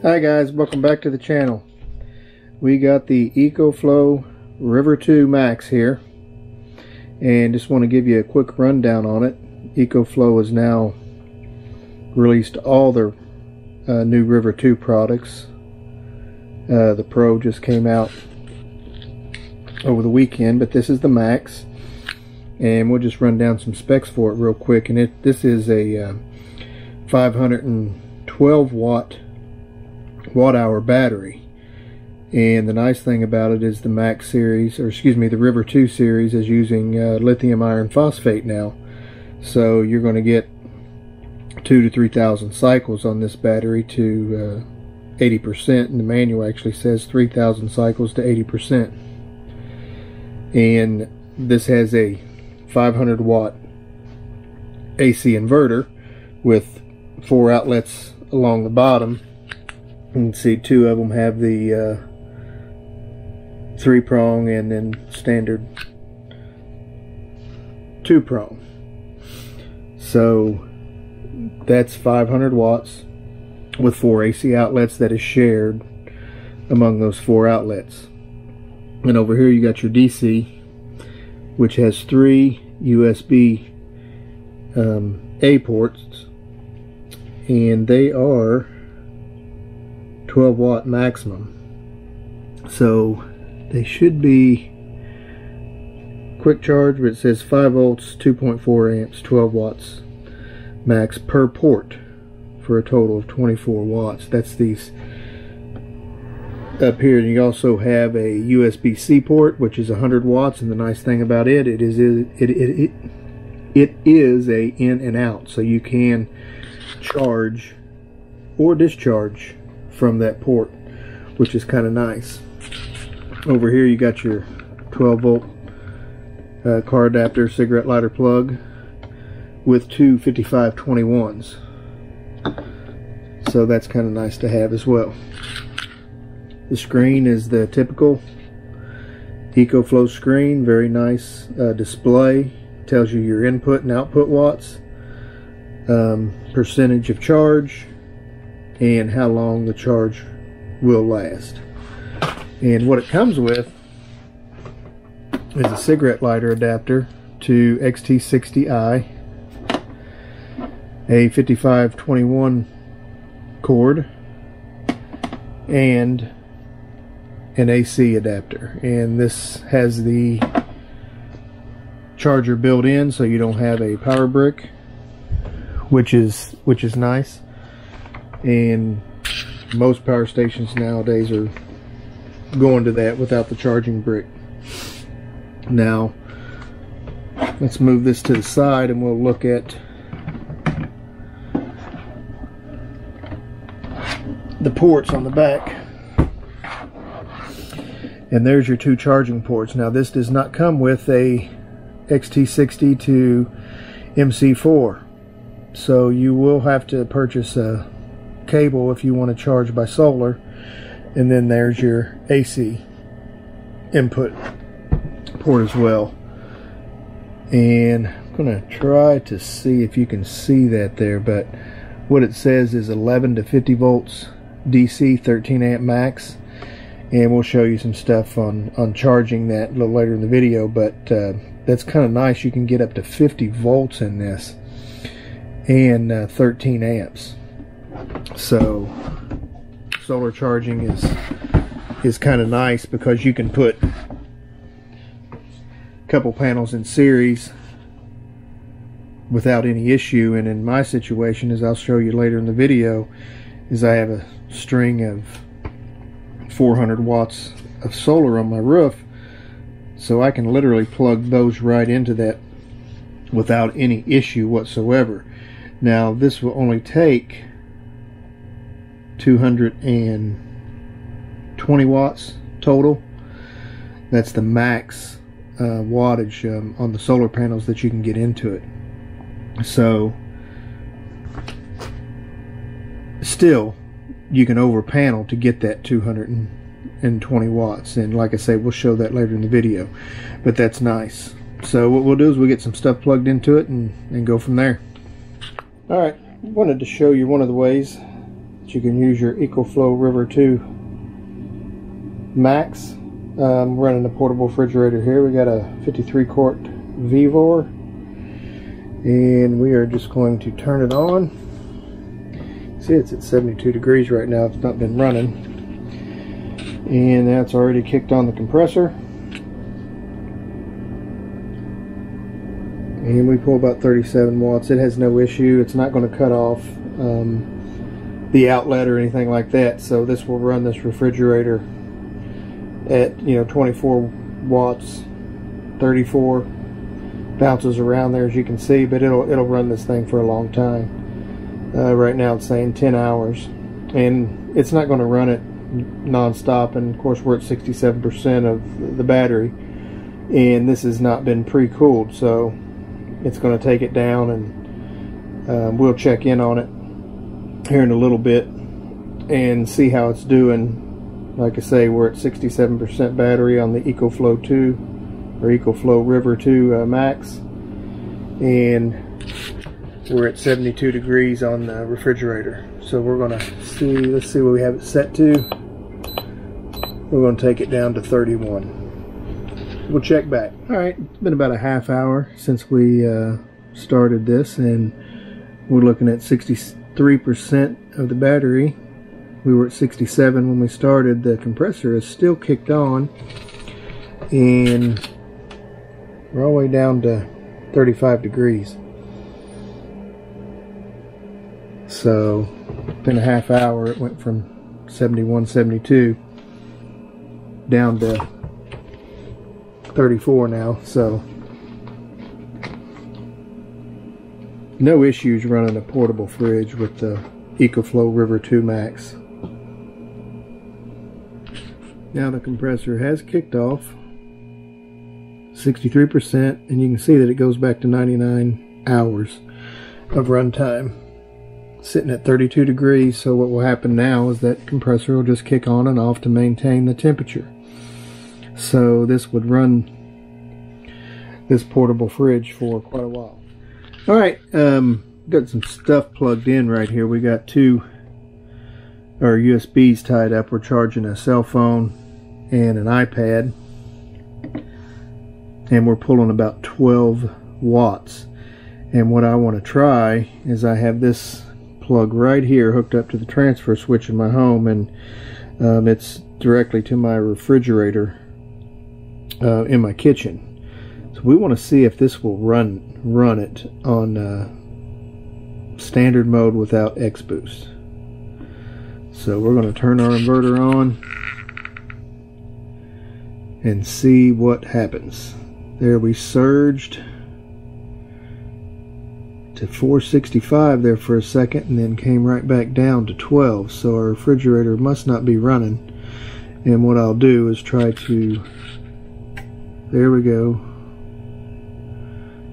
Hi guys, welcome back to the channel. We got the EcoFlow River 2 Max here, and just want to give you a quick rundown on it. EcoFlow has now released all their new River 2 products. The Pro just came out over the weekend, but this is the Max, and we'll just run down some specs for it real quick. And this is a 512 watt-hour battery, and the nice thing about it is the Max series, or excuse me, the River 2 series is using lithium iron phosphate now, so you're going to get 2,000 to 3,000 cycles on this battery to 80%, and the manual actually says 3,000 cycles to 80%. And this has a 500 watt AC inverter with 4 outlets along the bottom. You can see 2 of them have the 3-prong and then standard 2-prong. So that's 500 watts with 4 AC outlets that is shared among those 4 outlets. And over here you got your DC, which has 3 USB A ports, and they are 12 watt maximum, so they should be quick charge, but it says 5 volts 2.4 amps 12 watts max per port for a total of 24 watts. That's these up here. And you also have a USB-C port, which is 100 watts, and the nice thing about it is a in and out, so you can charge or discharge from that port, which is kind of nice. Over here you got your 12 volt car adapter cigarette lighter plug with 2 5521s, so that's kind of nice to have as well. The screen is the typical EcoFlow screen, very nice display, tells you your input and output watts, percentage of charge, and how long the charge will last. And what it comes with is a cigarette lighter adapter to XT60i, a 5521 cord, and an AC adapter. And this has the charger built in, so you don't have a power brick, which is nice. And most power stations nowadays are going to that without the charging brick. Now let's move this to the side and we'll look at the ports on the back. And there's your 2 charging ports. Now this does not come with a XT60 to MC4, so you will have to purchase a cable if you want to charge by solar. And then there's your AC input port as well. And I'm going to try to see if you can see that there, but what it says is 11 to 50 volts DC, 13 amp max. And we'll show you some stuff on charging that a little later in the video, but that's kind of nice. You can get up to 50 volts in this, and 13 amps. So solar charging is kind of nice because you can put a couple panels in series without any issue. And in my situation, as I'll show you later in the video, is I have a string of 400 watts of solar on my roof, so I can literally plug those right into that without any issue whatsoever. Now this will only take 220 watts total. That's the max wattage on the solar panels that you can get into it. So still, you can over panel to get that 220 watts, and like I say, we'll show that later in the video, but that's nice. So what we'll do is we'll get some stuff plugged into it and go from there. Alright, wanted to show you one of the ways that you can use your EcoFlow River 2 Max. Running a portable refrigerator here. We got a 53 quart Vevor, and we are just going to turn it on. See, it's at 72 degrees right now. It's not been running, and that's already kicked on the compressor, and we pull about 37 watts. It has no issue. It's not going to cut off the outlet or anything like that, so this will run this refrigerator at 24 watts, 34, bounces around there as you can see, but it'll run this thing for a long time. Right now it's saying 10 hours, and it's not going to run it non-stop, and of course we're at 67% of the battery, and this has not been pre-cooled, so it's going to take it down, and we'll check in on it here in a little bit and see how it's doing. Like I say, we're at 67% battery on the EcoFlow 2 or EcoFlow River 2 Max, and we're at 72 degrees on the refrigerator. So we're gonna see, let's see what we have it set to. We're gonna take it down to 31. We'll check back. Alright, it's been about a half hour since we started this, and we're looking at 63% of the battery. We were at 67 when we started. The compressor is still kicked on, and we're all the way down to 35 degrees. So in a half hour it went from 71, 72 down to 34 now. So no issues running a portable fridge with the EcoFlow River 2 Max. Now the compressor has kicked off, 63%, and you can see that it goes back to 99 hours of runtime, sitting at 32 degrees. So what will happen now is that compressor will just kick on and off to maintain the temperature. So this would run this portable fridge for quite a while. Alright, got some stuff plugged in right here. We got two USBs tied up. We're charging a cell phone and an iPad, and we're pulling about 12 watts. And what I want to try is, I have this plug right here hooked up to the transfer switch in my home, and it's directly to my refrigerator in my kitchen. So we want to see if this will run it on standard mode without X-Boost. So we're going to turn our inverter on and see what happens. There, we surged to 465 there for a second, and then came right back down to 12. So our refrigerator must not be running. And what I'll do is try to, there we go,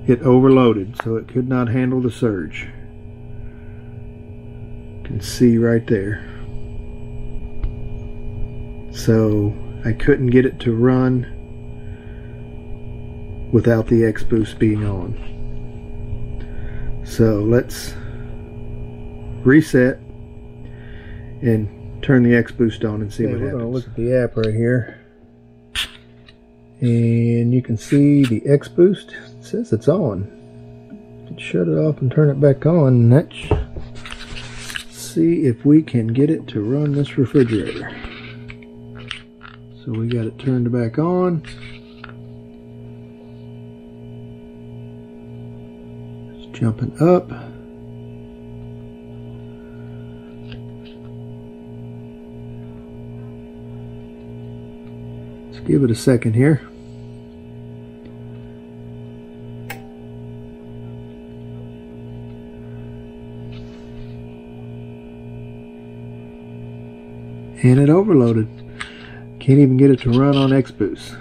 it overloaded, so it could not handle the surge. You can see right there. So I couldn't get it to run without the X-Boost being on. So let's reset and turn the X-Boost on and see what happens. We're going to look at the app right here, and you can see the X-Boost. It says it's on. Let's shut it off and turn it back on. Let's see if we can get it to run this refrigerator. So we got it turned back on. It's jumping up. Let's give it a second here. And it overloaded. Can't even get it to run on X-Boost.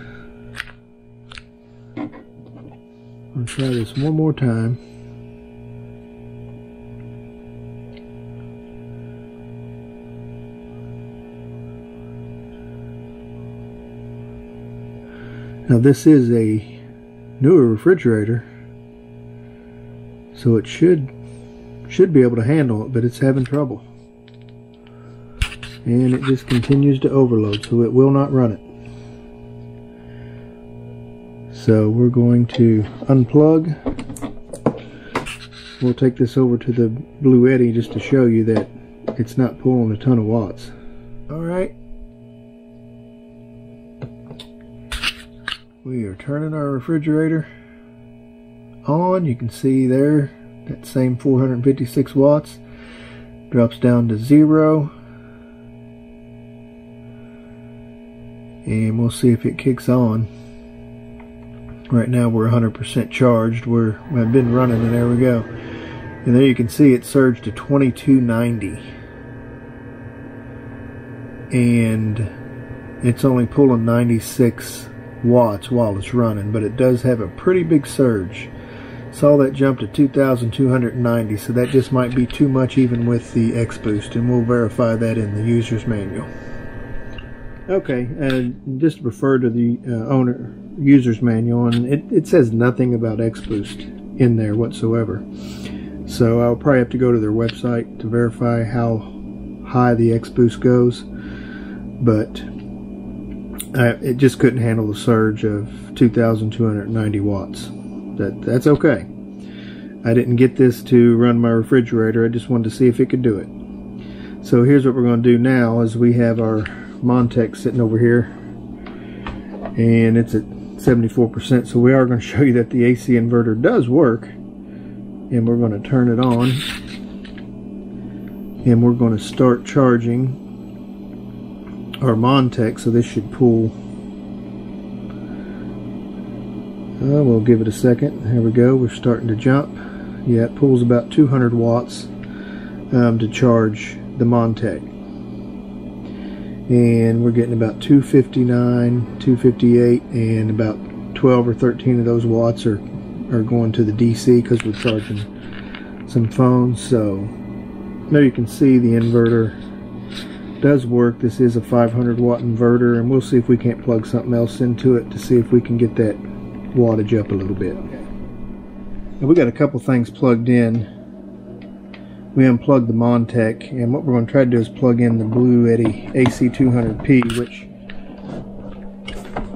I'll try this one more time. Now this is a newer refrigerator, so it should be able to handle it, but it's having trouble. and it just continues to overload, so it will not run it. So we're going to unplug. We'll take this over to the Blue Eddy just to show you that it's not pulling a ton of watts. Alright, we are turning our refrigerator on. You can see there that same 456 watts drops down to 0, and we'll see if it kicks on. Right now we're 100% charged. I've been running, and there we go. And there you can see it surged to 2290. And it's only pulling 96 watts while it's running, but it does have a pretty big surge. Saw that jump to 2290, so that just might be too much even with the X Boost, and we'll verify that in the user's manual. Okay, and just refer to the owner user's manual, and it says nothing about X Boost in there whatsoever. So I'll probably have to go to their website to verify how high the X Boost goes, but it just couldn't handle the surge of 2290 watts. That's okay. I didn't get this to run my refrigerator. I just wanted to see if it could do it. So here's what we're going to do now. Is we have our Montech sitting over here, and it's at 74%, so we are going to show you that the AC inverter does work, and we're going to turn it on, and we're going to start charging our Montech. So this should pull, we'll give it a second. There we go, we're starting to jump. Yeah, it pulls about 200 watts to charge the Montech, and we're getting about 259, 258, and about 12 or 13 of those watts are going to the DC because we're charging some phones. So there you can see the inverter does work. This is a 500 watt inverter, and we'll see if we can't plug something else into it to see if we can get that wattage up a little bit. Now we got a couple things plugged in. We unplugged the Montech, and what we're going to try to do is plug in the Blue Eddy AC200P, which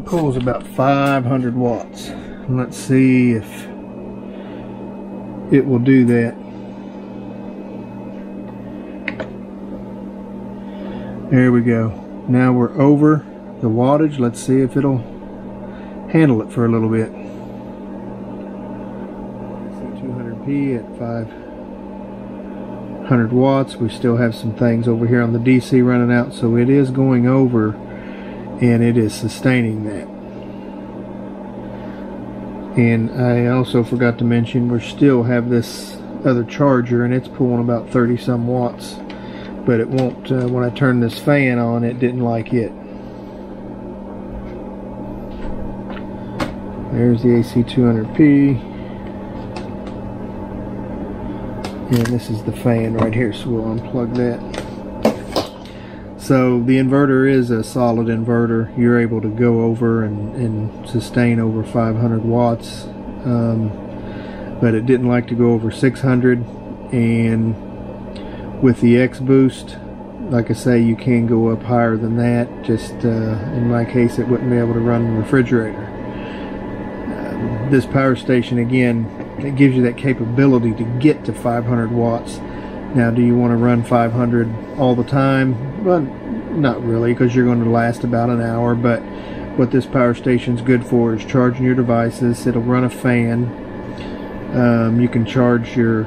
pulls about 500 watts. And let's see if it will do that. There we go. Now we're over the wattage. Let's see if it'll handle it for a little bit. AC200P at 500 watts. We still have some things over here on the DC running out, so it is going over, and it is sustaining that. And I also forgot to mention, we still have this other charger, and it's pulling about 30 some watts, but it won't, when I turn this fan on, it didn't like it. There's the AC200P, and this is the fan right here, so we'll unplug that. So the inverter is a solid inverter. You're able to go over and sustain over 500 watts, but it didn't like to go over 600. And with the X Boost, like I say, you can go up higher than that. Just in my case, it wouldn't be able to run the refrigerator. This power station, again, it gives you that capability to get to 500 watts. Now, do you want to run 500 all the time? Well, not really, because you're going to last about an hour. But what this power station is good for is charging your devices. It'll run a fan. You can charge your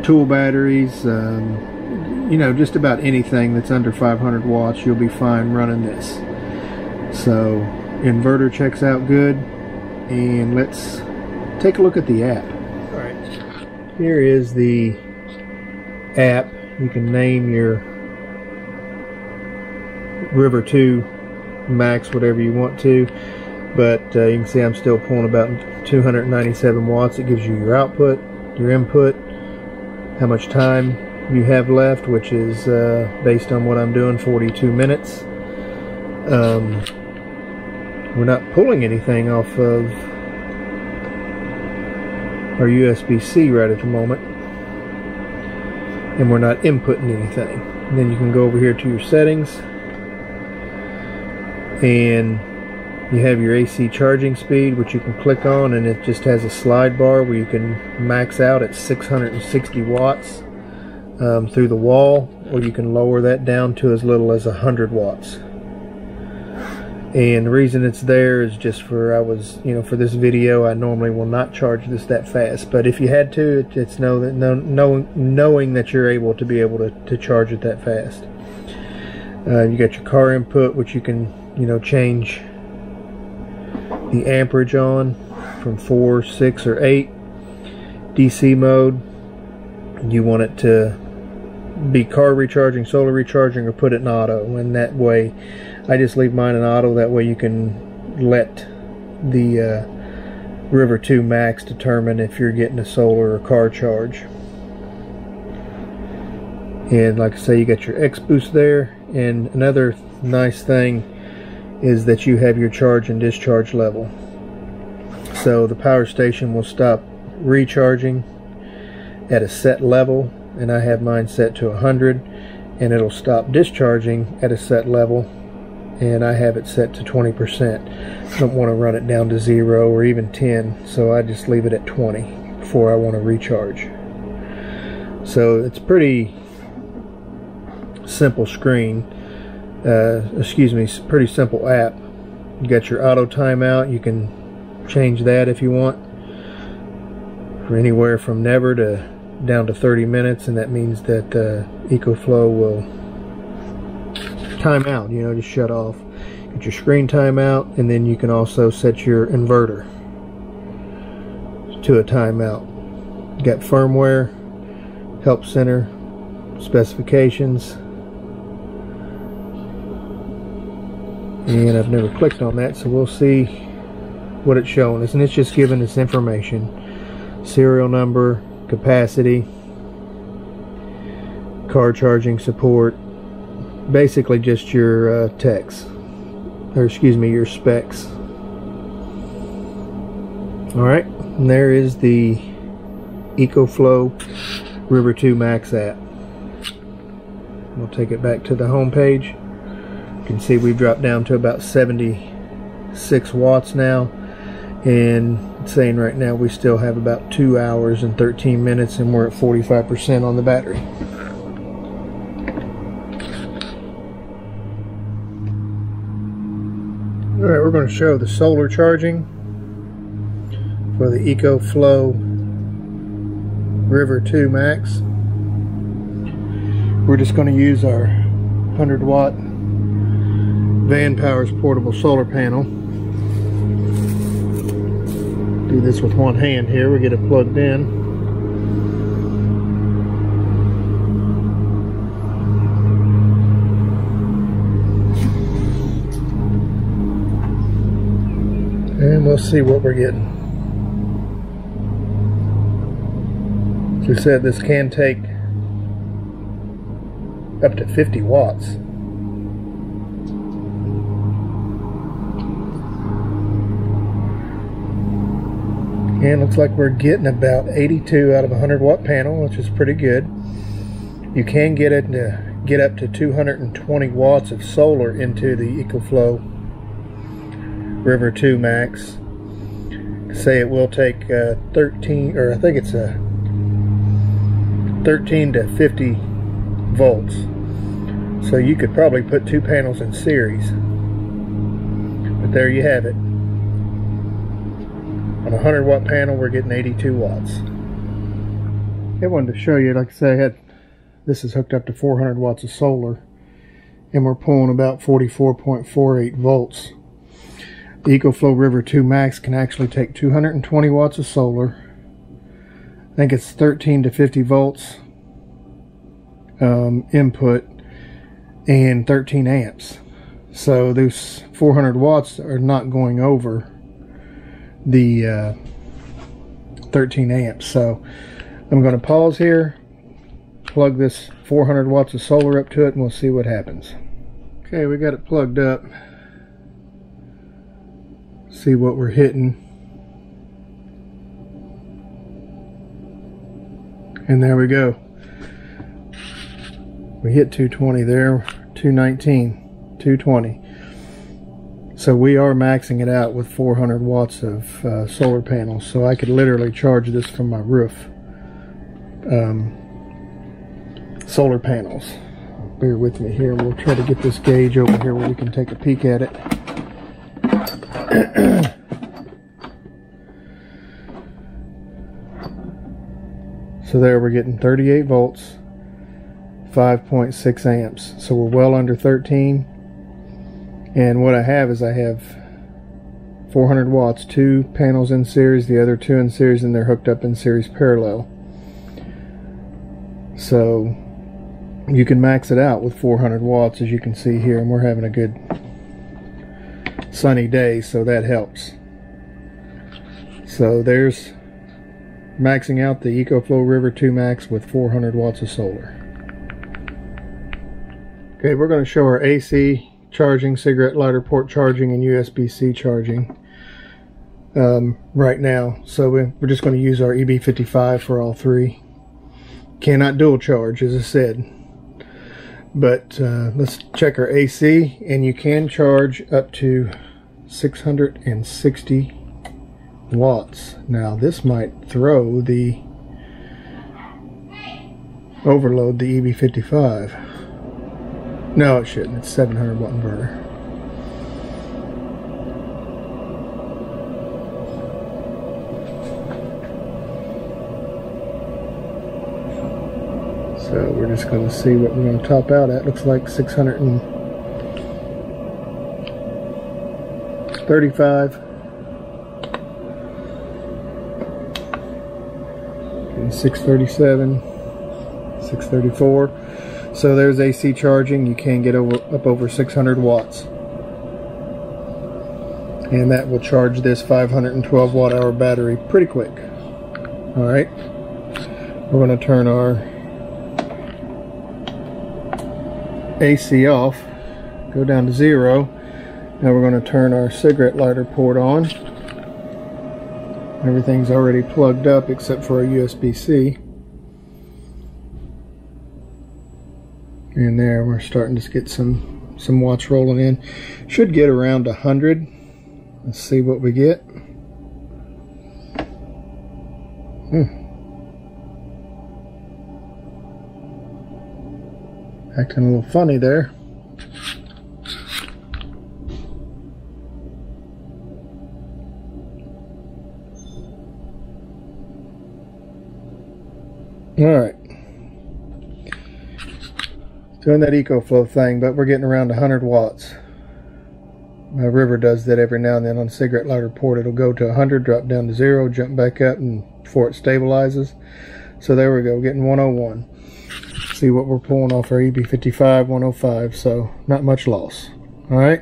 tool batteries. You know, just about anything that's under 500 watts, you'll be fine running this. So, inverter checks out good. And let's take a look at the app. All right, here is the app. You can name your River 2 Max whatever you want to, but you can see I'm still pulling about 297 watts. It gives you your output, your input, how much time you have left, which is based on what I'm doing, 42 minutes. We're not pulling anything off of our USB-C right at the moment, and we're not inputting anything. And then you can go over here to your settings, and you have your AC charging speed, which you can click on, and it just has a slide bar where you can max out at 660 watts through the wall, or you can lower that down to as little as 100 watts. And the reason it's there is just for, for this video, I normally will not charge this that fast, but if you had to, it's knowing that you're able to charge it that fast. You got your car input, which you can change the amperage on from 4, 6, or 8. DC mode, you want it to be car recharging, solar recharging, or put it in auto. And that way, I just leave mine in auto. That way you can let the River 2 Max determine if you're getting a solar or car charge. And like I say, you got your X boost there. And another nice thing is that you have your charge and discharge level. So the power station will stop recharging at a set level, and I have mine set to 100, and it'll stop discharging at a set level, and I have it set to 20%. I don't want to run it down to 0 or even 10, so I just leave it at 20 before I want to recharge. So it's pretty simple screen. Pretty simple app. You got your auto timeout. You can change that if you want, for anywhere from never to down to 30 minutes, and that means that EcoFlow will time out, just shut off. Get your screen timeout, and then you can also set your inverter to a timeout. You got firmware, help center, specifications, and I've never clicked on that, so we'll see what it's showing us. And it's just giving us information: serial number, capacity, car charging support, basically just your your specs. Alright, and there is the EcoFlow River 2 Max app. We'll take it back to the home page. You can see we've dropped down to about 76 watts now, and it's saying right now we still have about 2 hours and 13 minutes, and we're at 45% on the battery. Alright, we're going to show the solar charging for the EcoFlow River 2 Max. We're just going to use our 100 watt Van Powers portable solar panel. Do this with one hand here. We get it plugged in. And we'll see what we're getting. As we said, this can take up to 50 watts. And looks like we're getting about 82 out of a 100 watt panel, which is pretty good. You can get it to get up to 220 watts of solar into the EcoFlow River 2 Max. Say it will take 13 to 50 volts. So you could probably put 2 panels in series. But there you have it. On a 100 watt panel, we're getting 82 watts. I wanted to show you, like I say, this is hooked up to 400 watts of solar, and we're pulling about 44.48 volts. The EcoFlow River 2 Max can actually take 220 watts of solar. I think it's 13 to 50 volts input and 13 amps. So those 400 watts are not going over the 13 amps. So I'm going to pause here, plug this 400 watts of solar up to it, and we'll see what happens. Okay, we got it plugged up. See what we're hitting. And there we go. We hit 220 there, 219, 220. So we are maxing it out with 400 watts of solar panels. So I could literally charge this from my roof. Solar panels. Bear with me here. We'll try to get this gauge over here where we can take a peek at it. So there we're getting 38 volts, 5.6 amps. So we're well under 13. And what I have is I have 400 watts, 2 panels in series, the other 2 in series, and they're hooked up in series parallel. So you can max it out with 400 watts, as you can see here, and we're having a good sunny day, so that helps. So there's maxing out the EcoFlow River 2 Max with 400 watts of solar. Okay, we're going to show our AC charging, cigarette lighter port charging, and USB-C charging right now. So we're just going to use our EB55 for all three. Cannot dual charge, as I said. But let's check our AC, and you can charge up to 660 watts. Now this might throw the overload the EB55. No, it shouldn't. It's 700 watt inverter. So we're just going to see what we're going to top out at. Looks like 635. And 637, 634. So there's AC charging. You can get up over 600 watts. And that will charge this 512 watt hour battery pretty quick. Alright. We're going to turn our AC off. Go down to 0. Now we're going to turn our cigarette lighter port on. Everything's already plugged up except for our USB-C. And there, we're starting to get some watts rolling in. Should get around 100. Let's see what we get. Acting a little funny there. Alright. Doing that EcoFlow thing, but we're getting around 100 watts. My River does that every now and then on cigarette lighter port. It'll go to 100, drop down to 0, jump back up, and before it stabilizes. So there we go, getting 101. See what we're pulling off our EB55, 105, so not much loss. Alright,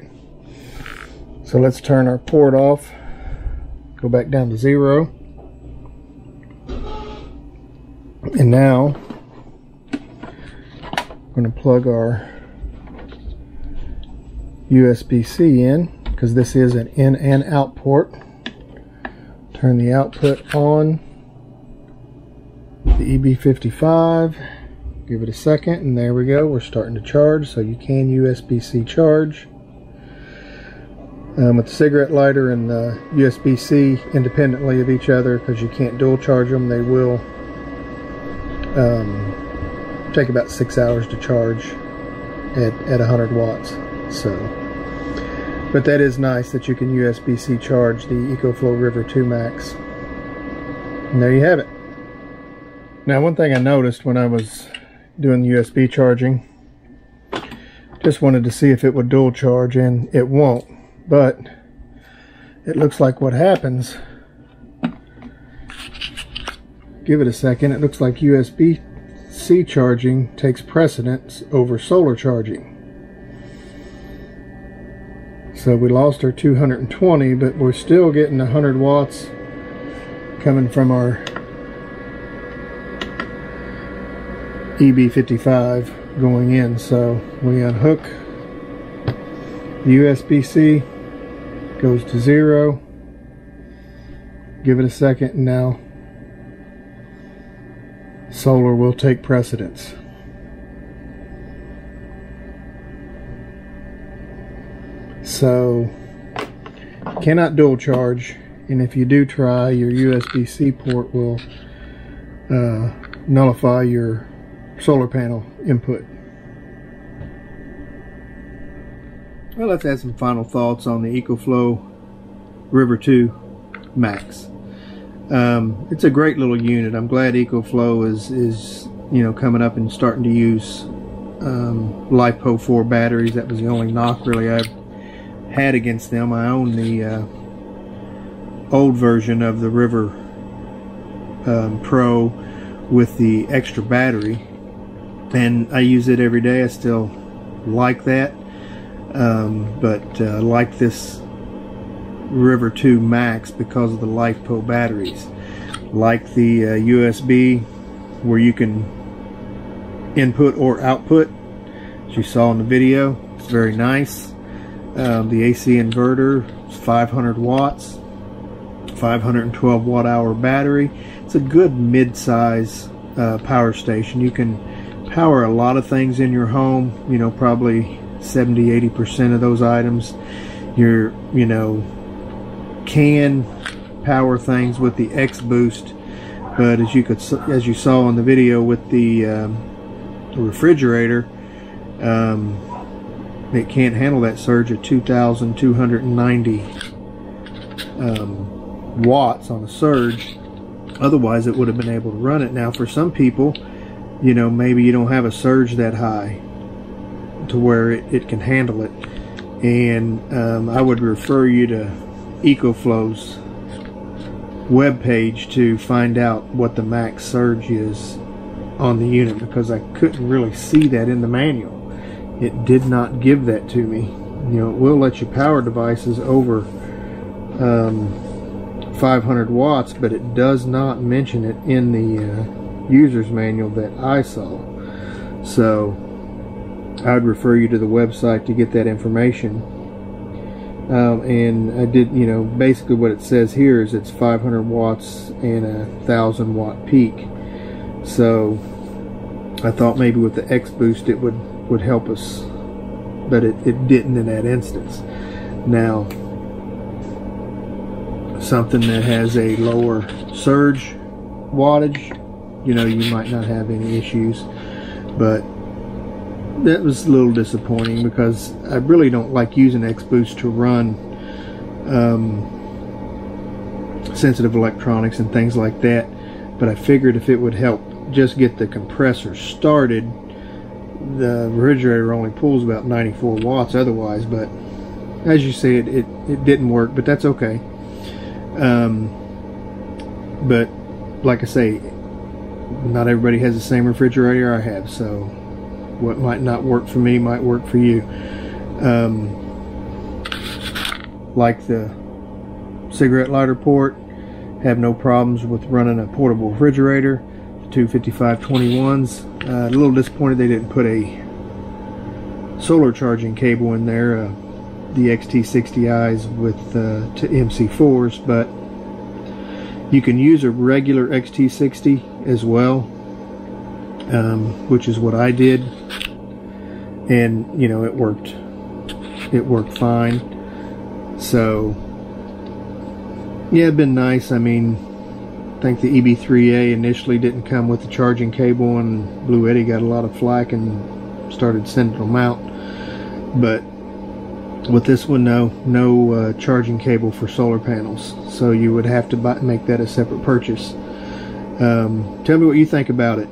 so let's turn our port off, go back down to 0, and now we're going to plug our USB-C in, because this is an in and out port. Turn the output on the EB55. Give it a second, and there we go. We're starting to charge, so you can USB-C charge. With the cigarette lighter and the USB-C independently of each other, because you can't dual charge them, they will take about 6 hours to charge at 100 watts. So, but that is nice that you can USB-C charge the EcoFlow River 2 Max. And there you have it. Now, one thing I noticed when I was doing USB charging, just wanted to see if it would dual charge, and it won't, but it looks like what happens, give it a second, it looks like USB-C charging takes precedence over solar charging. So we lost our 220, but we're still getting 100 watts coming from our EB55 going in. So we unhook the USB-C, goes to 0, give it a second, and now solar will take precedence. So cannot dual charge, and if you do try, your USB-C port will nullify your solar panel input. Well, let's add some final thoughts on the EcoFlow River 2 Max. It's a great little unit. I'm glad EcoFlow is coming up and starting to use LiPo4 batteries. That was the only knock really I've had against them. I own the old version of the River Pro with the extra battery, and I use it every day. I still like that, but like this River 2 Max because of the LiPo batteries, like the USB where you can input or output, as you saw in the video. It's very nice. The AC inverter is 500 watts, 512 watt hour battery. It's a good mid-size power station. You can power a lot of things in your home, probably 70-80% of those items. You're can power things with the X boost, but as you saw in the video with the refrigerator, it can't handle that surge at 2,290 watts on a surge. Otherwise it would have been able to run it. Now for some people, maybe you don't have a surge that high to where it can handle it, and I would refer you to EcoFlow's webpage to find out what the max surge is on the unit, because I couldn't really see that in the manual. It did not give that to me. It will let you power devices over 500 watts, but it does not mention it in the user's manual that I saw. So I'd refer you to the website to get that information. And I did, basically what it says here is it's 500 watts and a 1,000 watt peak. So I thought maybe with the X boost it would help us, but it didn't in that instance. Now, something that has a lower surge wattage, you might not have any issues, but that was a little disappointing because I really don't like using X boost to run sensitive electronics and things like that, but I figured if it would help just get the compressor started. The refrigerator only pulls about 94 watts otherwise, but as you see, it didn't work, but that's okay. But like I say, not everybody has the same refrigerator I have, so what might not work for me might work for you. Like the cigarette lighter port, have no problems with running a portable refrigerator. 25521s. A little disappointed they didn't put a solar charging cable in there, the XT60Is with to MC4s, but you can use a regular XT60 as well, which is what I did, and it worked fine. So yeah, it'd been nice. I mean, I think the EB3A initially didn't come with the charging cable, and Blue Eddy got a lot of flack and started sending them out. But with this one, no charging cable for solar panels, so you would have to make that a separate purchase. Tell me what you think about it.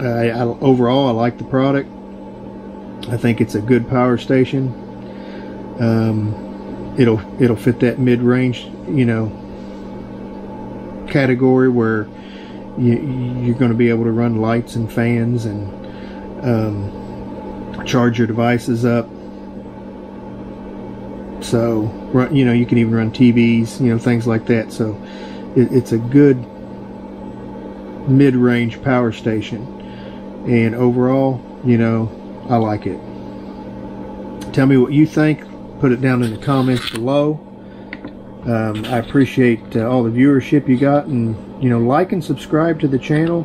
Overall, I like the product. I think it's a good power station. It'll fit that mid-range, category where you're going to be able to run lights and fans and charge your devices up. So you can even run TVs, things like that. So it's a good mid-range power station, and overall, I like it. Tell me what you think. Put it down in the comments below. I appreciate all the viewership you got, and like and subscribe to the channel.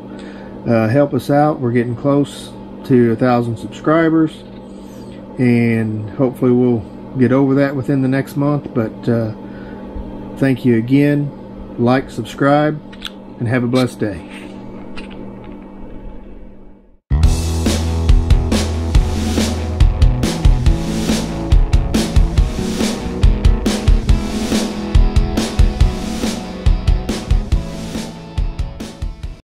Help us out. We're getting close to 1,000 subscribers, and hopefully we'll get over that within the next month, but thank you again. Like, subscribe, and have a blessed day.